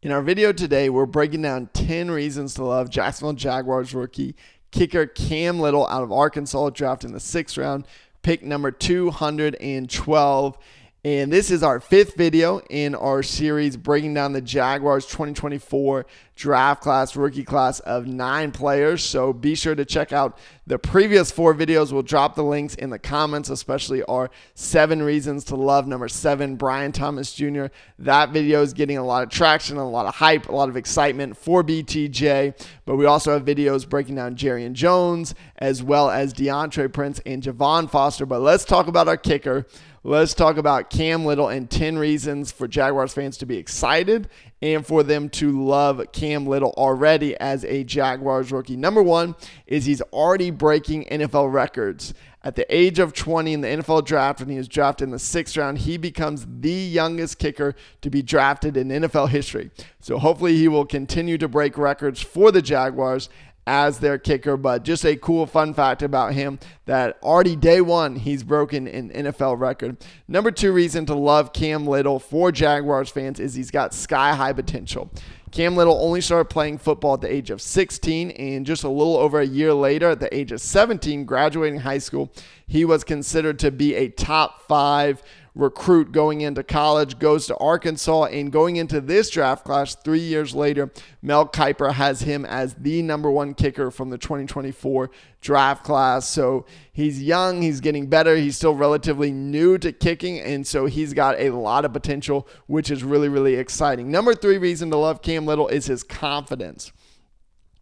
In our video today, we're breaking down 10 reasons to love Jacksonville Jaguars rookie kicker Cam Little out of Arkansas, drafted in the 6th round, pick number 212. And this is our 5th video in our series breaking down the Jaguars 2024 draft class, rookie class of 9 players. So be sure to check out the previous 4 videos. We'll drop the links in the comments, especially our 7 reasons to love number 7, Brian Thomas Jr. That video is getting a lot of traction, a lot of hype, a lot of excitement for BTJ. But we also have videos breaking down Jerry Jones, as well as DeAndre Prince and Javon Foster. But let's talk about our kicker. Let's talk about Cam Little and 10 reasons for Jaguars fans to be excited and for them to love Cam Little already as a Jaguars rookie. Number 1 is he's already breaking NFL records. At the age of 20 in the NFL draft, when he was drafted in the 6th round, he becomes the youngest kicker to be drafted in NFL history. So hopefully he will continue to break records for the Jaguars as their kicker. But just a cool fun fact about him that already day 1 he's broken an NFL record. Number 2 reason to love Cam Little for Jaguars fans is he's got sky high potential. Cam Little only started playing football at the age of 16, and just a little over a year later, at the age of 17, graduating high school, he was considered to be a top 5 recruit going into college, goes to Arkansas, and going into this draft class 3 years later, Mel Kiper has him as the number 1 kicker from the 2024 draft class. So he's young, he's getting better, he's still relatively new to kicking, and so he's got a lot of potential, which is really, really exciting. Number 3 reason to love Cam Little is his confidence.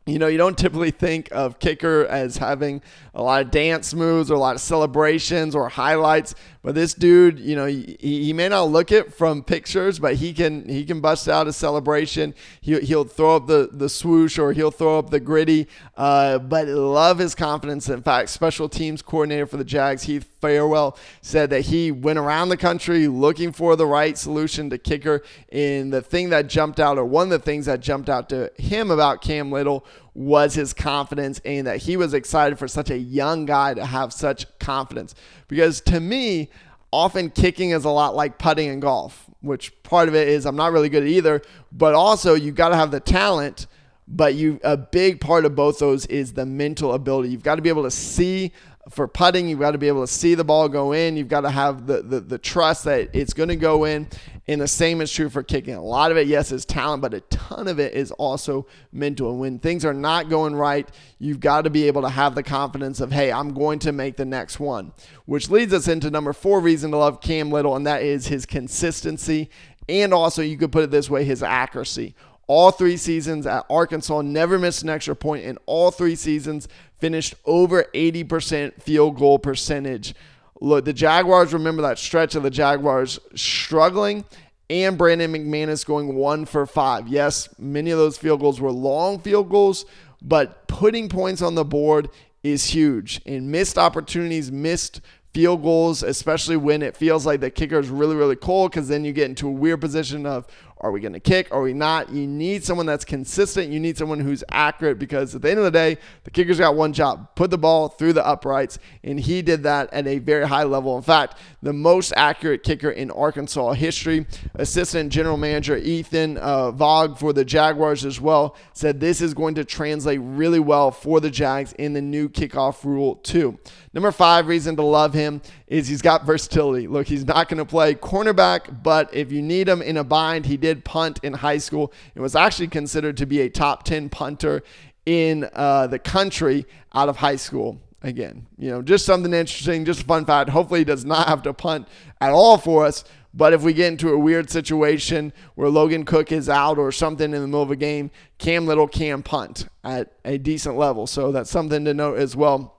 You know, you don't typically think of kicker as having a lot of dance moves or a lot of celebrations or highlights, but this dude, you know, he may not look it from pictures, but he can bust out a celebration. He'll throw up the swoosh, or he'll throw up the gritty, but love his confidence. In fact, special teams coordinator for the Jags, Heath Farewell, said that he went around the country looking for the right solution to kicker. And the thing that jumped out, or one of the things that jumped out to him about Cam Little, was his confidence, and that he was excited for such a young guy to have such confidence. Because to me, often kicking is a lot like putting in golf, which part of it is I'm not really good at either, but also you got to have the talent. But a big part of both those is the mental ability. You've got to be able to see. For putting, you've got to be able to see the ball go in. You've got to have the trust that it's going to go in. And the same is true for kicking. A lot of it, yes, is talent, but a ton of it is also mental. And when things are not going right, you've got to be able to have the confidence of, hey, I'm going to make the next one. Which leads us into number 4 reason to love Cam Little, and that is his consistency. And also, you could put it this way, his accuracy. All 3 seasons at Arkansas, never missed an extra point, and all 3 seasons finished over 80% field goal percentage. Look, the Jaguars, remember that stretch of the Jaguars struggling, and Brandon McManus going 1 for 5. Yes, many of those field goals were long field goals, but putting points on the board is huge. And missed opportunities, missed field goals, especially when it feels like the kicker is really, really cold, because then you get into a weird position of, are we going to kick? Are we not? You need someone that's consistent. You need someone who's accurate, because at the end of the day, the kicker's got one job: put the ball through the uprights, and he did that at a very high level. In fact, the most accurate kicker in Arkansas history. Assistant General Manager Ethan Vogt for the Jaguars as well said this is going to translate really well for the Jags in the new kickoff rule too. Number 5 reason to love him is he's got versatility. Look, he's not going to play cornerback, but if you need him in a bind, he did punt in high school and was actually considered to be a top 10 punter in the country out of high school. Again, you know, just something interesting, just a fun fact. Hopefully he does not have to punt at all for us. But if we get into a weird situation where Logan Cook is out or something in the middle of a game, Cam Little can punt at a decent level. So that's something to note as well.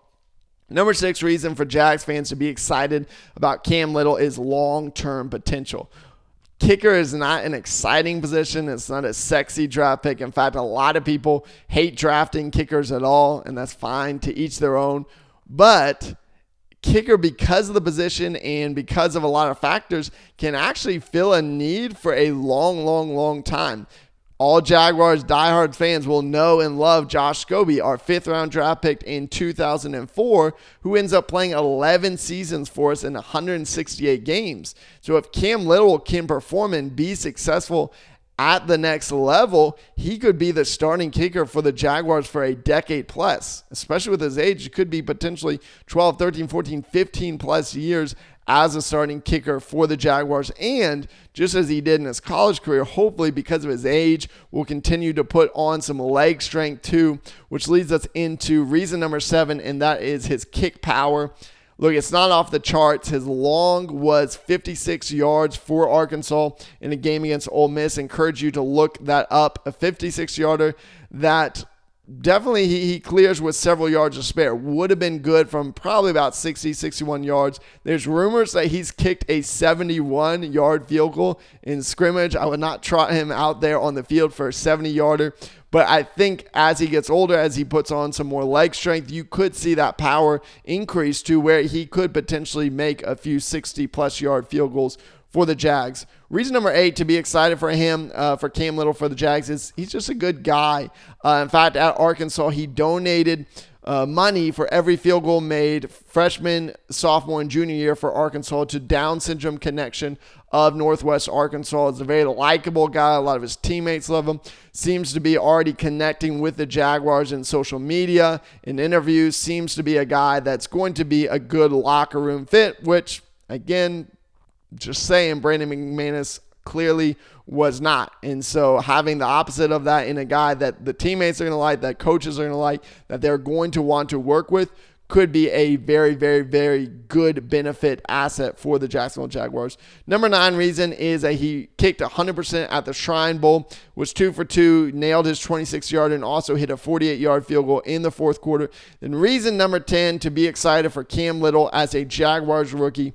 Number 6 reason for Jags fans to be excited about Cam Little is long-term potential. Kicker is not an exciting position. It's not a sexy draft pick. In fact, a lot of people hate drafting kickers at all, and that's fine, to each their own. But kicker, because of the position and because of a lot of factors, can actually fill a need for a long time. All Jaguars diehard fans will know and love Josh Scobie, our 5th-round draft pick in 2004, who ends up playing 11 seasons for us in 168 games. So if Cam Little can perform and be successful at the next level, he could be the starting kicker for the Jaguars for a decade plus, especially with his age. It could be potentially 12, 13, 14, 15 plus years as a starting kicker for the Jaguars. And just as he did in his college career, hopefully because of his age, will continue to put on some leg strength too, which leads us into reason number 7, and that is his kick power. Look, it's not off the charts. His long was 56 yards for Arkansas in a game against Ole Miss. Encourage you to look that up. A 56-yarder that definitely he clears with several yards to spare. Would have been good from probably about 60, 61 yards. There's rumors that he's kicked a 71-yard field goal in scrimmage. I would not trot him out there on the field for a 70-yarder. But I think as he gets older, as he puts on some more leg strength, you could see that power increase to where he could potentially make a few 60-plus yard field goals for the Jags. Reason number 8 to be excited for him, for Cam Little for the Jags, is he's just a good guy. In fact, at Arkansas, he donated money for every field goal made freshman, sophomore, and junior year for Arkansas to Down Syndrome Connection of Northwest Arkansas. He's a very likable guy. A lot of his teammates love him. Seems to be already connecting with the Jaguars in social media, in interviews. Seems to be a guy that's going to be a good locker room fit, which, again, just saying, Brandon McManus clearly was not. And so having the opposite of that in a guy that the teammates are going to like, that coaches are going to like, that they're going to want to work with, could be a very, very, very good benefit asset for the Jacksonville Jaguars. Number 9 reason is that he kicked 100% at the Shrine Bowl, was 2 for 2, nailed his 26-yard, and also hit a 48-yard field goal in the fourth quarter. Then reason number 10 to be excited for Cam Little as a Jaguars rookie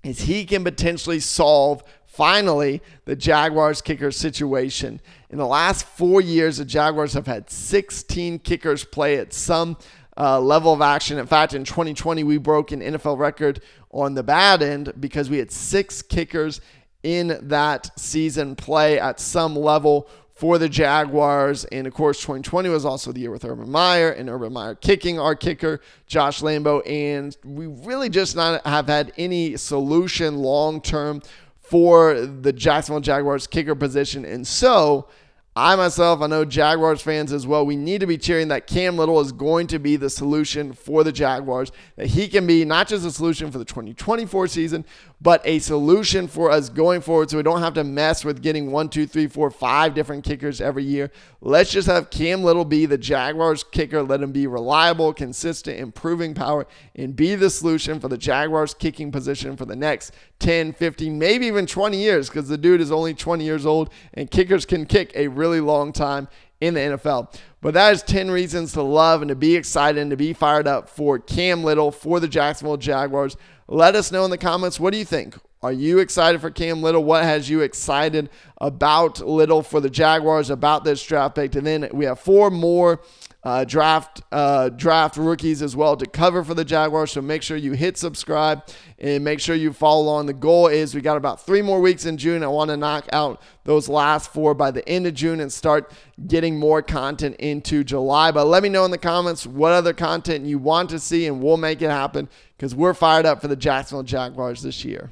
is he can potentially solve, finally, the Jaguars kicker situation. In the last 4 years, the Jaguars have had 16 kickers play at some level of action. In fact, in 2020, we broke an NFL record on the bad end because we had 6 kickers in that season play at some level for the Jaguars. And of course, 2020 was also the year with Urban Meyer, and Urban Meyer kicking our kicker, Josh Lambo. And we really just not have had any solution long-term for the Jacksonville Jaguars kicker position. And so I know Jaguars fans as well, we need to be cheering that Cam Little is going to be the solution for the Jaguars, that he can be not just a solution for the 2024 season, but a solution for us going forward so we don't have to mess with getting 1, 2, 3, 4, 5 different kickers every year. Let's just have Cam Little be the Jaguars kicker. Let him be reliable, consistent, improving power, and be the solution for the Jaguars kicking position for the next 10, 15, maybe even 20 years, because the dude is only 20 years old, and kickers can kick a really long time in the NFL. But that is 10 reasons to love and to be excited and to be fired up for Cam Little for the Jacksonville Jaguars. Let us know in the comments, what do you think? Are you excited for Cam Little? What has you excited about Little for the Jaguars, about this draft pick? And then we have 4 more draft rookies as well to cover for the Jaguars. So make sure you hit subscribe and make sure you follow along. The goal is we got about 3 more weeks in June. I want to knock out those last 4 by the end of June and start getting more content into July. But let me know in the comments what other content you want to see, and we'll make it happen because we're fired up for the Jacksonville Jaguars this year.